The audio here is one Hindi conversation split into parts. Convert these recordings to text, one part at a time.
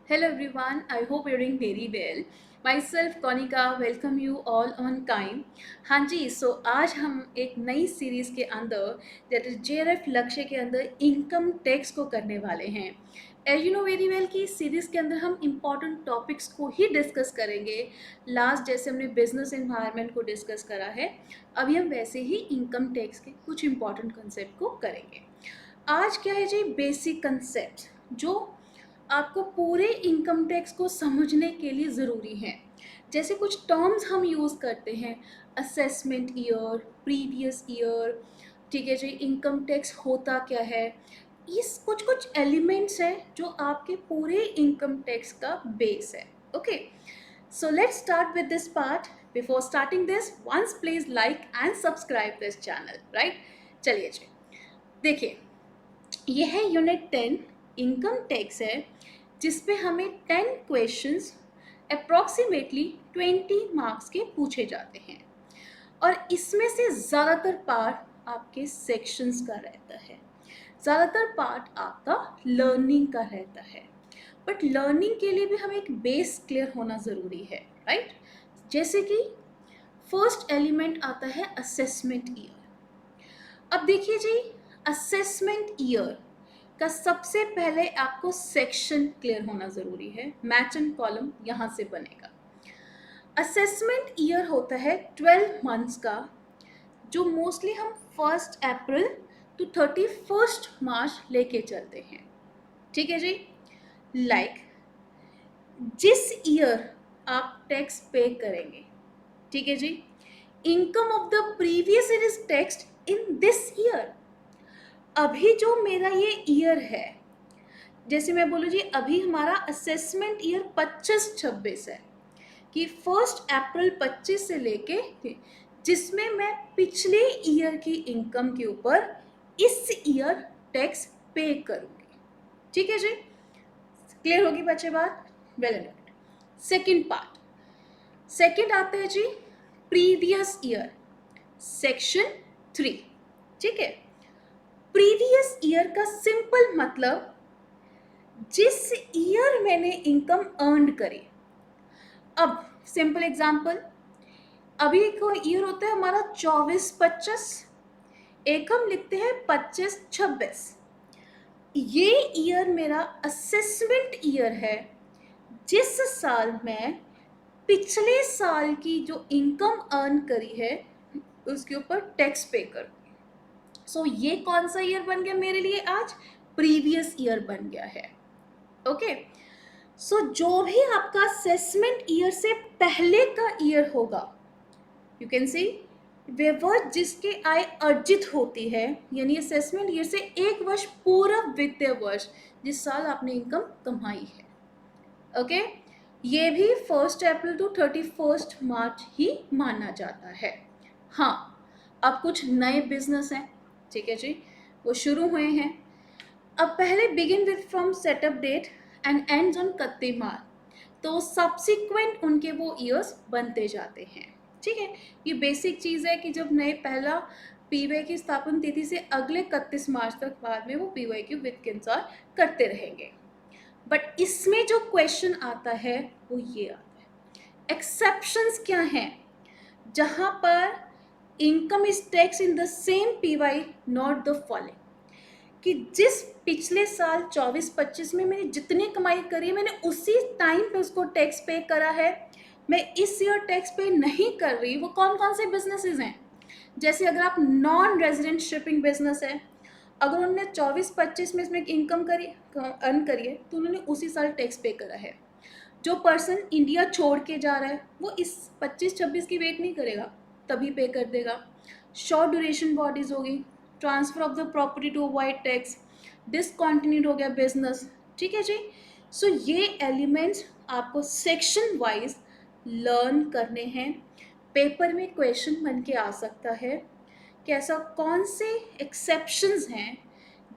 Hello everyone, I hope you're doing very well. Myself Konika welcome you all on time. हाँ जी, आज हम एक नई सीरीज़ के अंदर दैट इज जेआरएफ लक्ष्य के अंदर इनकम टैक्स को करने वाले हैं। As you know very well कि इस सीरीज़ के अंदर हम इम्पॉर्टेंट टॉपिक्स को ही डिस्कस करेंगे। लास्ट जैसे हमने बिजनेस एनवायरनमेंट को डिस्कस करा है, अभी हम वैसे ही इनकम टैक्स के कुछ इम्पॉर्टेंट कंसेप्ट को करेंगे। आज क्या है जी, बेसिक कंसेप्ट जो आपको पूरे इनकम टैक्स को समझने के लिए ज़रूरी हैं। जैसे कुछ टर्म्स हम यूज़ करते हैं, असेसमेंट ईयर, प्रीवियस ईयर, ठीक है जी, इनकम टैक्स होता क्या है, इस कुछ कुछ एलिमेंट्स हैं जो आपके पूरे इनकम टैक्स का बेस है। Okay, so let's start with this part. Before starting this, once please like and subscribe this channel, right. चलिए जी, देखिए, ये है यूनिट 10 इनकम टैक्स है, जिस पे हमें 10 क्वेश्चंस अप्रॉक्सीमेटली 20 मार्क्स के पूछे जाते हैं और इसमें से ज़्यादातर पार्ट आपके सेक्शंस का रहता है, ज़्यादातर पार्ट आपका लर्निंग का रहता है। बट लर्निंग के लिए भी हमें एक बेस क्लियर होना ज़रूरी है, राइट। जैसे कि फर्स्ट एलिमेंट आता है असेसमेंट ईयर। अब देखिए जी, असेसमेंट ईयर का सबसे पहले आपको सेक्शन क्लियर होना ज़रूरी है। मैच एंड कॉलम यहाँ से बनेगा। असेसमेंट ईयर होता है 12 मंथ्स का, जो मोस्टली हम 1 अप्रैल टू 31 मार्च लेके चलते हैं, ठीक है जी। लाइक जिस ईयर आप टैक्स पे करेंगे, ठीक है जी, income of the previous year is taxed in this year. अभी जो मेरा ये ईयर है, जैसे मैं बोलूँ जी, अभी हमारा असेसमेंट ईयर 25-26 है कि 1 अप्रैल 25 से लेके, जिसमें मैं पिछले ईयर की इनकम के ऊपर इस ईयर टैक्स पे करूँगी, ठीक है जी। क्लियर होगी बच्चे बात? Well and good. Second part, second आता है जी प्रीवियस ईयर, सेक्शन 3, ठीक है। प्रीवियस ईयर का सिंपल मतलब जिस ईयर मैंने इनकम अर्न करी। अब सिंपल एग्जांपल, अभी एक ईयर होता है हमारा 24-25, एक हम लिखते हैं 25-26। ये ईयर मेरा असेसमेंट ईयर है, जिस साल मैं पिछले साल की जो इनकम अर्न करी है उसके ऊपर टैक्स पे करूँगी। सो ये कौन सा ईयर बन गया मेरे लिए आज? प्रीवियस ईयर बन गया है। ओके, सो जो भी आपका असेसमेंट ईयर से पहले का ईयर होगा, यू कैन सी वे वर्ष जिसके आय अर्जित होती है, यानी असेसमेंट ईयर से 1 वर्ष पूरा वित्तीय वर्ष जिस साल आपने इनकम कमाई है। ओके, ये भी 1 अप्रैल टू 31 मार्च ही माना जाता है। हाँ, अब कुछ नए बिजनेस हैं, ठीक है जी, वो शुरू हुए हैं। अब पहले begin with from setup date and ends on 31 March, तो सब्सिक्वेंट उनके वो ईयर्स बनते जाते हैं, ठीक है। ये बेसिक चीज़ है कि जब नए पहला पीवाई की स्थापना तिथि से अगले 31 मार्च तक बाद में वो पीवाई की वित्त के अनुसार करते रहेंगे। बट इसमें जो क्वेश्चन आता है वो ये आता है, एक्सेप्शंस क्या हैं जहाँ पर income is tax in the same PY not the following, कि जिस पिछले साल 24-25 में मैंने जितनी कमाई करी है मैंने उसी टाइम पे उसको टैक्स पे करा है, मैं इस ईयर टैक्स पे नहीं कर रही। वो कौन कौन से बिजनेसेस हैं? जैसे अगर आप नॉन रेजिडेंट शिपिंग बिजनेस है, अगर उन्होंने 24-25 में इसमें इनकम करी अर्न करी है तो उन्होंने उसी साल टैक्स पे करा है। जो पर्सन इंडिया छोड़ के जा रहा है वो इस 25-26 की वेट नहीं करेगा, तभी पे कर देगा। शॉर्ट ड्यूरेशन बॉडीज होगी, transfer of the property to avoid tax, discontinued हो गया बिजनेस, ठीक है जी। सो ये एलिमेंट्स आपको सेक्शन वाइज लर्न करने हैं। पेपर में क्वेश्चन बन के आ सकता है कि ऐसा कौन से एक्सेप्शंस हैं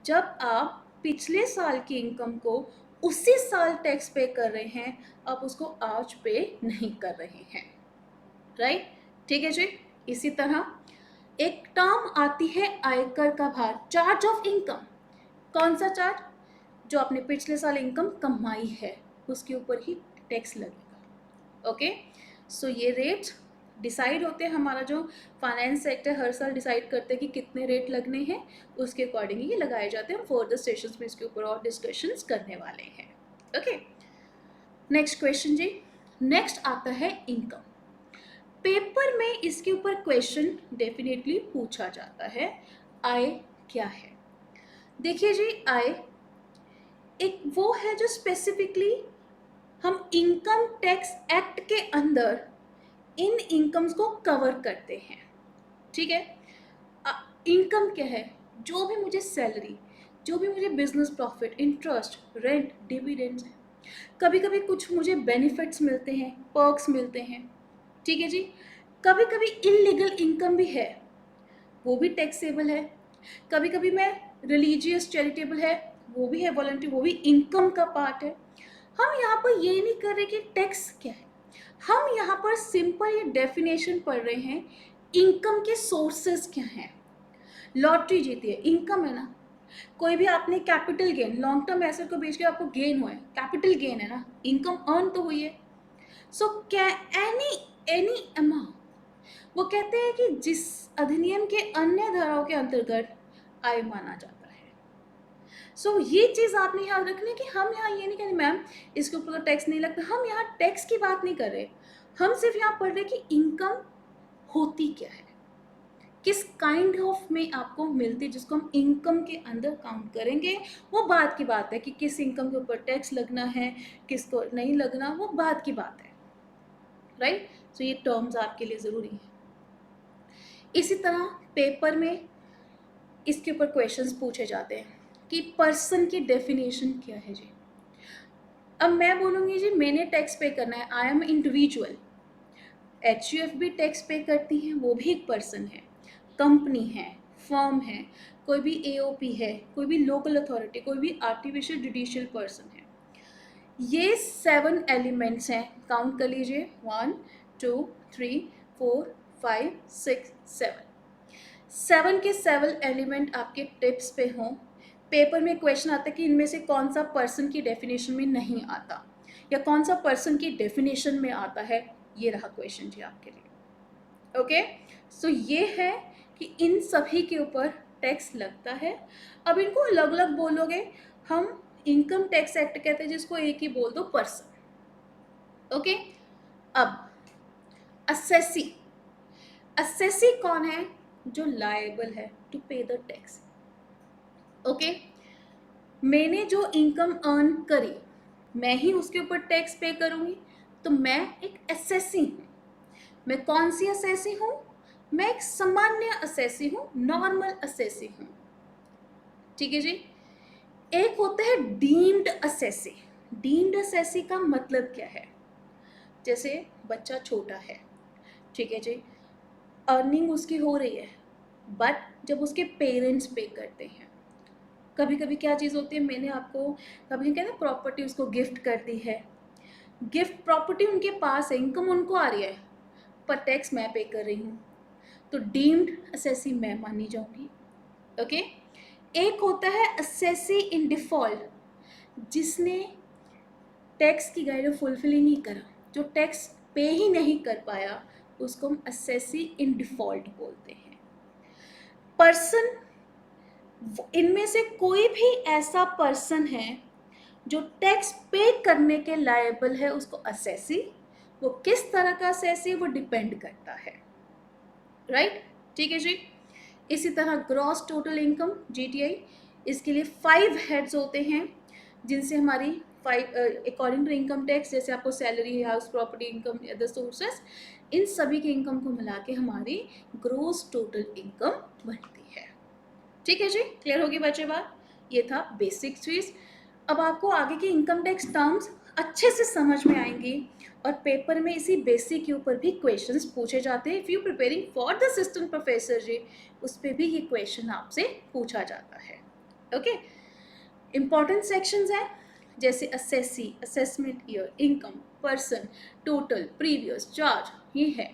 जब आप पिछले साल की इनकम को उसी साल टैक्स पे कर रहे हैं, आप उसको आज पे नहीं कर रहे हैं, राइट, ठीक है जी। इसी तरह एक टर्म आती है आयकर का भार, चार्ज ऑफ इनकम। कौन सा चार्ज? जो आपने पिछले साल इनकम कमाई है, उसके ऊपर ही टैक्स लगेगा। ओके, सो ये रेट्स डिसाइड होते हैं, हमारा जो फाइनेंस सेक्टर हर साल डिसाइड करते हैं कि कितने रेट लगने हैं, उसके अकॉर्डिंग ये लगाए जाते हैं। हम फर्दर सेशंस में इसके ऊपर और डिस्कशंस करने वाले हैं। ओके, नेक्स्ट क्वेश्चन जी। नेक्स्ट आता है इनकम। पेपर में इसके ऊपर क्वेश्चन डेफिनेटली पूछा जाता है, आय क्या है। देखिए जी, आय एक वो है जो स्पेसिफिकली हम इनकम टैक्स एक्ट के अंदर इन इनकम्स को कवर करते हैं। ठीक है, इनकम क्या है? जो भी मुझे सैलरी, जो भी मुझे business profit, interest, rent, dividends है, कभी कभी कुछ मुझे बेनिफिट्स मिलते हैं, पर्क्स मिलते हैं। ठीक है जी, कभी कभी इलीगल इनकम भी है, वो भी टैक्सेबल है। कभी कभी मैं रिलीजियस चैरिटेबल है, वो भी है वॉलंटियर, वो भी इनकम का पार्ट है। हम यहाँ पर ये नहीं कर रहे कि टैक्स क्या है, हम यहाँ पर सिंपल ये डेफिनेशन पढ़ रहे हैं, इनकम के सोर्सेज क्या हैं। लॉटरी जीती है, इनकम है ना। कोई भी आपने capital gain, long term asset को बेच के आपको गेन हुआ है, कैपिटल गेन है ना, इनकम अर्न तो हुई है। सो क्या एनी अमाउंट, वो कहते हैं कि जिस अधिनियम के अन्य धाराओं के अंतर्गत आय माना जाता है। सो ये चीज़ आपने याद रखनी है कि हम यहाँ ये नहीं कह रहे मैम इसके ऊपर तो टैक्स नहीं लगता, हम यहाँ टैक्स की बात नहीं कर रहे, हम सिर्फ यहाँ पढ़ रहे कि इनकम होती क्या है, किस काइंड ऑफ में आपको मिलती है, जिसको हम इनकम के अंदर काउंट करेंगे। वो बात की बात है कि किस इनकम के ऊपर टैक्स लगना है, किसको नहीं लगना, वो बात की बात है। राइट, सो ये टर्म्स आपके लिए ज़रूरी है। इसी तरह पेपर में इसके ऊपर क्वेश्चंस पूछे जाते हैं कि पर्सन की डेफिनेशन क्या है जी। अब मैं बोलूँगी जी मैंने टैक्स पे करना है, आई एम इंडिविजुअल। HUF भी टैक्स पे करती हैं, वो भी एक पर्सन है, कंपनी है, फर्म है, कोई भी AOP है, कोई भी लोकल अथॉरिटी, कोई भी आर्टिफिशियल जुडिशियल पर्सन है। ये 7 एलिमेंट्स हैं, काउंट कर लीजिए, 1 2 3 4 5 6 7। 7 के 7 एलिमेंट आपके टिप्स पे हों। पेपर में क्वेश्चन आता है कि इनमें से कौन सा पर्सन की डेफिनेशन में नहीं आता, या कौन सा पर्सन की डेफिनेशन में आता है। ये रहा क्वेश्चन जी आपके लिए। ओके, सो ये है कि इन सभी के ऊपर टैक्स लगता है। अब इनको अलग अलग बोलोगे, हम इनकम टैक्स एक्ट कहते हैं जिसको एक ही बोल दो, पर्सन। ओके, अब असेसी। असेसी कौन है? जो लायबल है टू पे द टैक्स। ओके, मैंने जो इनकम अर्न करी मैं ही उसके ऊपर टैक्स पे करूंगी, तो मैं एक असेसी हूँ। मैं कौन सी असेसी हूँ? मैं एक सामान्य असेसी हूँ, नॉर्मल असेसी हूँ। ठीक है जी। एक होता है डीम्ड असेसी। डीम्ड असेसी का मतलब क्या है? जैसे बच्चा छोटा है, ठीक है जी, अर्निंग उसकी हो रही है, बट जब उसके पेरेंट्स पे करते हैं, कभी कभी क्या चीज़ होती है, मैंने आपको कभी कहते हैं प्रॉपर्टी उसको गिफ्ट कर दी है, गिफ्ट प्रॉपर्टी उनके पास है, इनकम उनको आ रही है, पर टैक्स मैं पे कर रही हूँ, तो डीम्ड असेसी मैं मानी जाऊंगी। ओके, एक होता है असेसी इन डिफॉल्ट, जिसने टैक्स की गाइड फुलफिल ही नहीं करा, जो टैक्स पे ही नहीं कर पाया, उसको हम असेसी इन डिफॉल्ट बोलते हैं। पर्सन, इनमें से कोई भी ऐसा पर्सन है जो टैक्स पे करने के लायबल है, उसको असेसी। वो किस तरह का असेसी, वो डिपेंड करता है। राइट, ठीक है जी। इसी तरह ग्रॉस टोटल इनकम GTI, इसके लिए 5 हेड्स होते हैं, जिनसे हमारी 5 अकॉर्डिंग टू इनकम टैक्स, जैसे आपको salary, house property income, other sources, इन सभी के इनकम को मिला के हमारी ग्रॉस टोटल इनकम बनती है। ठीक है जी, क्लियर होगी बच्चे बात? ये था बेसिक चीज़। अब आपको आगे के इनकम टैक्स टर्म्स अच्छे से समझ में आएंगी, और पेपर में इसी बेसिक के ऊपर भी क्वेश्चंस पूछे जाते हैं। If you preparing for the assistant professor जी, उस पर भी ये क्वेश्चन आपसे पूछा जाता है। ओके, इम्पॉर्टेंट सेक्शंस हैं जैसे assessee, assessment year, income, person, total, previous, charge, ये है।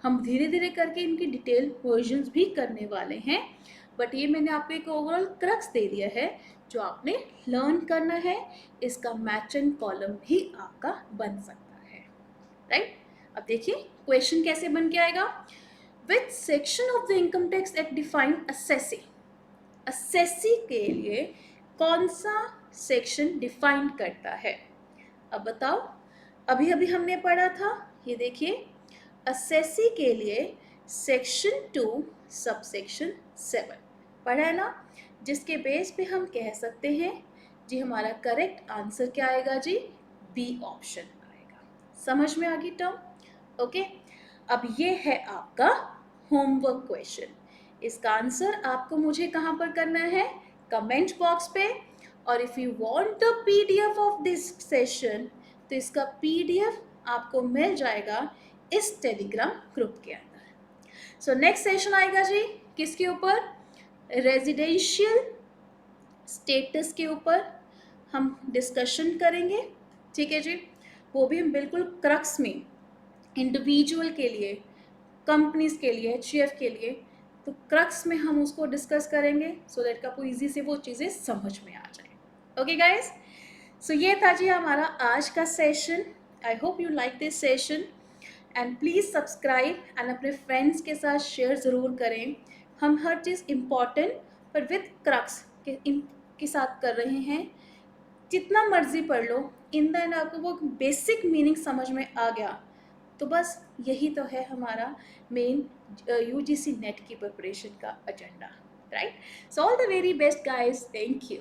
हम धीरे धीरे करके इनकी डिटेल वर्जन्स भी करने वाले हैं, बट ये मैंने आपको एक ओवरऑल क्रक्स दे दिया है जो आपने लर्न करना है, इसका मैच एंड कॉलम भी आपका बन सकता है, राइट। अब देखिए क्वेश्चन कैसे बन के आएगा। Which section of the income tax act define assessee, assessee के लिए कौन सा सेक्शन डिफाइन करता है। अब बताओ, अभी अभी हमने पढ़ा था, ये देखिए असेसी के लिए सेक्शन 2 सबसेक्शन 7 पढ़ा है ना, जिसके बेस पे हम कह सकते हैं जी हमारा करेक्ट आंसर क्या आएगा जी, बी ऑप्शन आएगा। समझ में आ गई टर्म, ओके। अब ये है आपका होमवर्क क्वेश्चन, इसका आंसर आपको मुझे कहाँ पर करना है, कमेंट बॉक्स पे। और if you want the PDF of this session, तो इसका पीडीएफ आपको मिल जाएगा इस टेलीग्राम ग्रुप के अंदर। सो नेक्स्ट सेशन आएगा जी किसके ऊपर, रेजिडेंशियल स्टेटस के ऊपर हम डिस्कशन करेंगे, ठीक है जी। वो भी हम बिल्कुल क्रक्स में, इंडिविजुअल के लिए, कंपनीज के लिए, एचयूएफ के लिए, तो क्रक्स में हम उसको डिस्कस करेंगे सो दैट आपको इजी से वो चीज़ें समझ में आ जाए। ओके गाइज, सो ये था जी हमारा आज का session. I hope you like this session and please subscribe and अपने फ्रेंड्स के साथ शेयर ज़रूर करें। हम हर चीज़ इम्पॉर्टेंट पर विद क्रक्स के साथ कर रहे हैं। जितना मर्जी पढ़ लो, इन द एंड आपको वो बेसिक मीनिंग समझ में आ गया तो बस यही तो है हमारा मेन यूजीसी नेट की प्रिपरेशन का agenda, right. So all the very best guys, thank you.